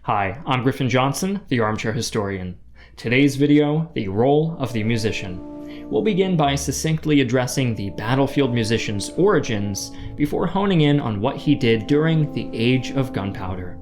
Hi, I'm Griffin Johnson, the Armchair Historian. Today's video, the role of the musician. We'll begin by succinctly addressing the battlefield musician's origins before honing in on what he did during the Age of Gunpowder.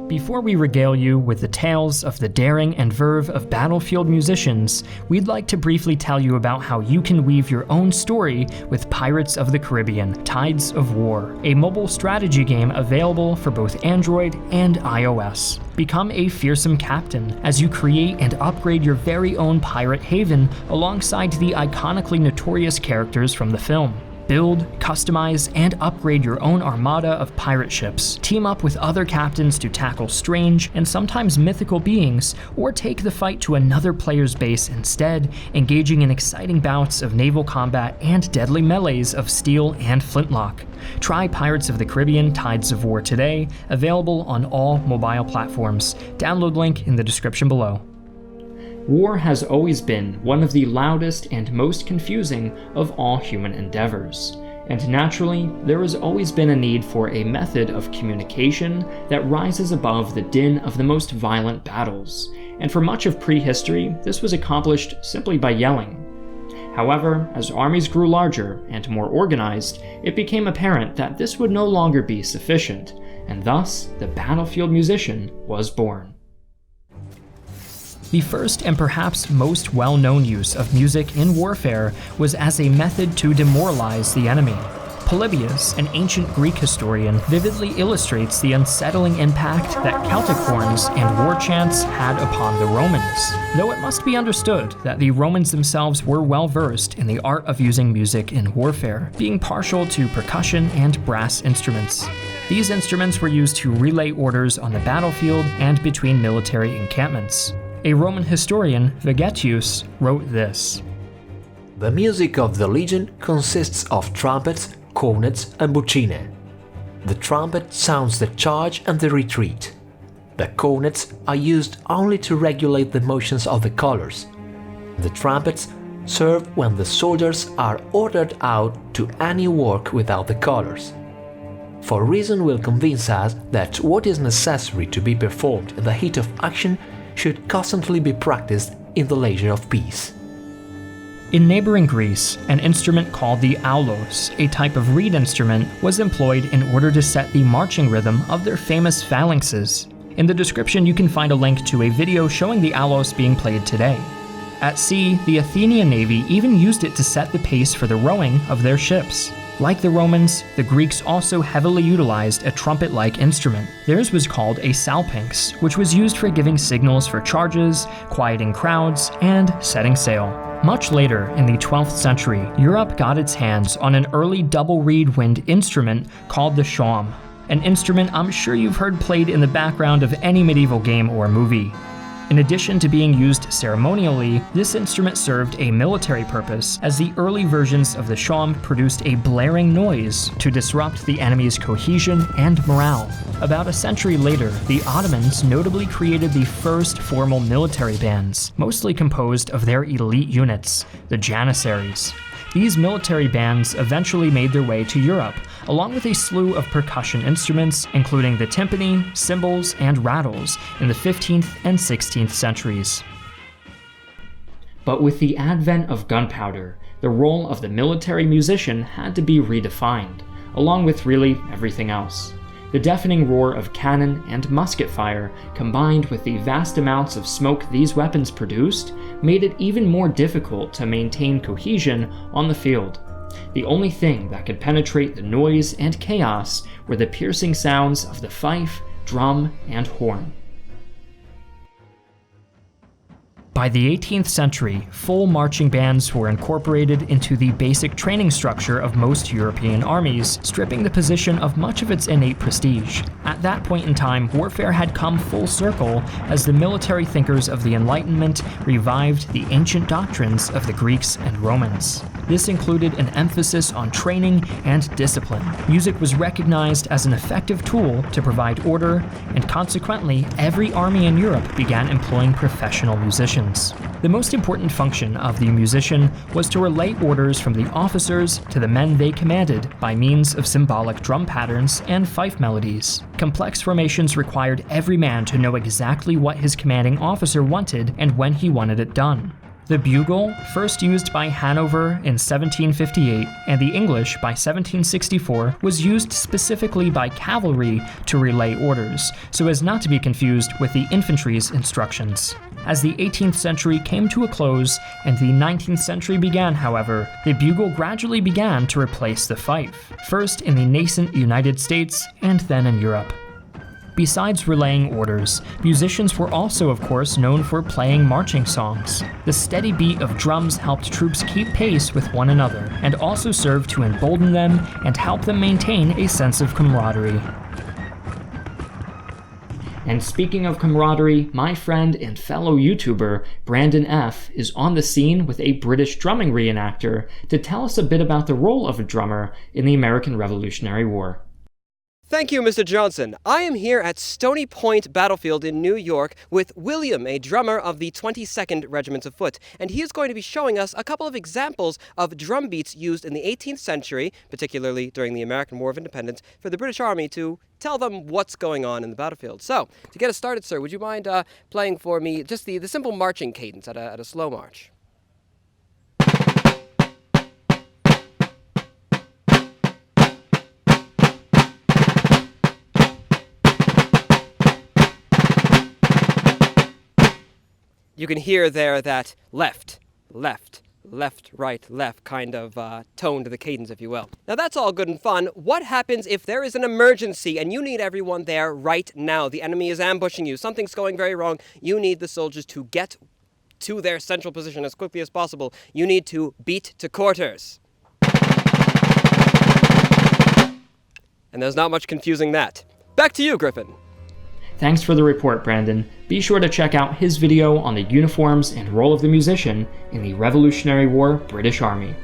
Before we regale you with the tales of the daring and verve of battlefield musicians, we'd like to briefly tell you about how you can weave your own story with Pirates of the Caribbean: Tides of War, a mobile strategy game available for both Android and iOS. Become a fearsome captain as you create and upgrade your very own pirate haven alongside the iconically notorious characters from the film. Build, customize, and upgrade your own armada of pirate ships. Team up with other captains to tackle strange and sometimes mythical beings, or take the fight to another player's base instead, engaging in exciting bouts of naval combat and deadly melees of steel and flintlock. Try Pirates of the Caribbean: Tides of War today, available on all mobile platforms. Download link in the description below. War has always been one of the loudest and most confusing of all human endeavors, and naturally, there has always been a need for a method of communication that rises above the din of the most violent battles, and for much of prehistory, this was accomplished simply by yelling. However, as armies grew larger and more organized, it became apparent that this would no longer be sufficient, and thus, the battlefield musician was born. The first and perhaps most well-known use of music in warfare was as a method to demoralize the enemy. Polybius, an ancient Greek historian, vividly illustrates the unsettling impact that Celtic horns and war chants had upon the Romans, though it must be understood that the Romans themselves were well versed in the art of using music in warfare, being partial to percussion and brass instruments. These instruments were used to relay orders on the battlefield and between military encampments. A Roman historian, Vegetius, wrote this: "The music of the legion consists of trumpets, cornets, and buccine. The trumpet sounds the charge and the retreat. The cornets are used only to regulate the motions of the colors. The trumpets serve when the soldiers are ordered out to any work without the colors. For reason will convince us that what is necessary to be performed in the heat of action should constantly be practiced in the leisure of peace." In neighboring Greece, an instrument called the aulos, a type of reed instrument, was employed in order to set the marching rhythm of their famous phalanxes. In the description you can find a link to a video showing the aulos being played today. At sea, the Athenian navy even used it to set the pace for the rowing of their ships. Like the Romans, the Greeks also heavily utilized a trumpet-like instrument. Theirs was called a salpinx, which was used for giving signals for charges, quieting crowds, and setting sail. Much later, in the 12th century, Europe got its hands on an early double-reed wind instrument called the shawm, an instrument I'm sure you've heard played in the background of any medieval game or movie. In addition to being used ceremonially, this instrument served a military purpose, as the early versions of the shawm produced a blaring noise to disrupt the enemy's cohesion and morale. About a century later, the Ottomans notably created the first formal military bands, mostly composed of their elite units, the janissaries. These military bands eventually made their way to Europe, along with a slew of percussion instruments, including the timpani, cymbals, and rattles in the 15th and 16th centuries. But with the advent of gunpowder, the role of the military musician had to be redefined, along with really everything else. The deafening roar of cannon and musket fire, combined with the vast amounts of smoke these weapons produced, made it even more difficult to maintain cohesion on the field. The only thing that could penetrate the noise and chaos were the piercing sounds of the fife, drum, and horn. By the 18th century, full marching bands were incorporated into the basic training structure of most European armies, stripping the position of much of its innate prestige. At that point in time, warfare had come full circle as the military thinkers of the Enlightenment revived the ancient doctrines of the Greeks and Romans. This included an emphasis on training and discipline. Music was recognized as an effective tool to provide order, and consequently, every army in Europe began employing professional musicians. The most important function of the musician was to relay orders from the officers to the men they commanded by means of symbolic drum patterns and fife melodies. Complex formations required every man to know exactly what his commanding officer wanted and when he wanted it done. The bugle, first used by Hanover in 1758 and the English by 1764, was used specifically by cavalry to relay orders, so as not to be confused with the infantry's instructions. As the 18th century came to a close and the 19th century began, however, the bugle gradually began to replace the fife, first in the nascent United States and then in Europe. Besides relaying orders, musicians were also, of course, known for playing marching songs. The steady beat of drums helped troops keep pace with one another, and also served to embolden them and help them maintain a sense of camaraderie. And speaking of camaraderie, my friend and fellow YouTuber, BrandonF, is on the scene with a British drumming reenactor to tell us a bit about the role of a drummer in the American Revolutionary War. Thank you, Mr. Johnson. I am here at Stony Point Battlefield in New York with William, a drummer of the 22nd Regiment of Foot, and he is going to be showing us a couple of examples of drum beats used in the 18th century, particularly during the American War of Independence, for the British Army to tell them what's going on in the battlefield. So, to get us started, sir, would you mind playing for me just the simple marching cadence at a slow march? You can hear there that left, left, left, right, left kind of tone to the cadence, if you will. Now that's all good and fun. What happens if there is an emergency and you need everyone there right now? The enemy is ambushing you. Something's going very wrong. You need the soldiers to get to their central position as quickly as possible. You need to beat to quarters. And there's not much confusing that. Back to you, Griffin. Thanks for the report, Brandon. Be sure to check out his video on the uniforms and role of the musician in the Revolutionary War British Army.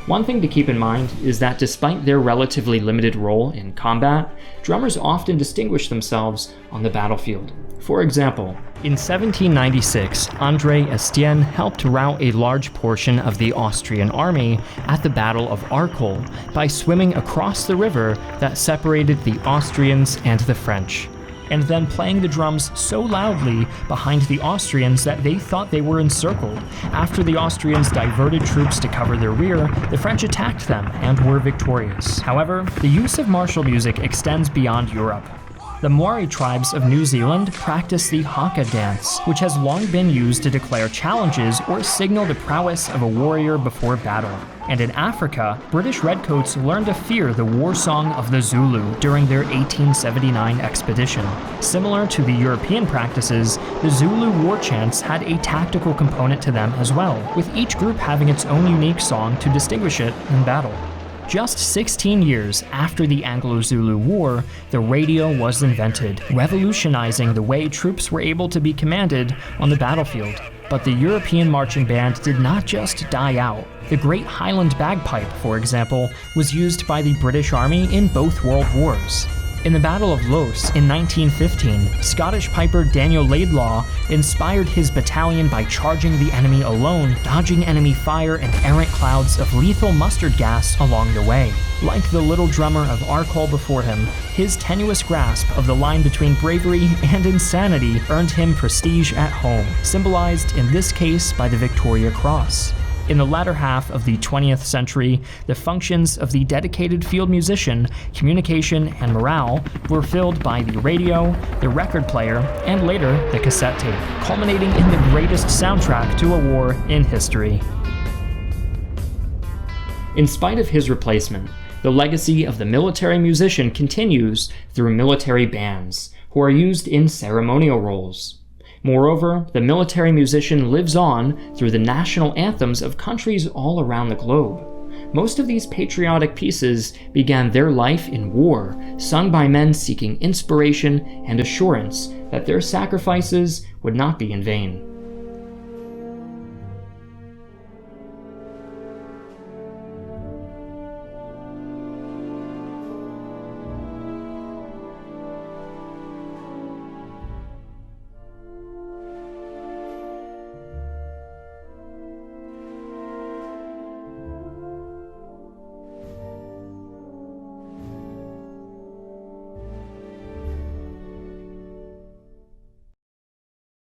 One thing to keep in mind is that despite their relatively limited role in combat, drummers often distinguish themselves on the battlefield. For example, in 1796, André Estienne helped rout a large portion of the Austrian army at the Battle of Arcole by swimming across the river that separated the Austrians and the French, and then playing the drums so loudly behind the Austrians that they thought they were encircled. After the Austrians diverted troops to cover their rear, the French attacked them and were victorious. However, the use of martial music extends beyond Europe. The Maori tribes of New Zealand practice the Haka Dance, which has long been used to declare challenges or signal the prowess of a warrior before battle. And in Africa, British redcoats learned to fear the war song of the Zulu during their 1879 expedition. Similar to the European practices, the Zulu war chants had a tactical component to them as well, with each group having its own unique song to distinguish it in battle. Just 16 years after the Anglo-Zulu War, the radio was invented, revolutionizing the way troops were able to be commanded on the battlefield. But the European marching band did not just die out. The Great Highland Bagpipe, for example, was used by the British Army in both World Wars. In the Battle of Loos in 1915, Scottish piper Daniel Laidlaw inspired his battalion by charging the enemy alone, dodging enemy fire and errant clouds of lethal mustard gas along the way. Like the little drummer of Arcole before him, his tenuous grasp of the line between bravery and insanity earned him prestige at home, symbolized in this case by the Victoria Cross. In the latter half of the 20th century, the functions of the dedicated field musician, communication, and morale were filled by the radio, the record player, and later the cassette tape, culminating in the greatest soundtrack to a war in history. In spite of his replacement, the legacy of the military musician continues through military bands, who are used in ceremonial roles. Moreover, the military musician lives on through the national anthems of countries all around the globe. Most of these patriotic pieces began their life in war, sung by men seeking inspiration and assurance that their sacrifices would not be in vain.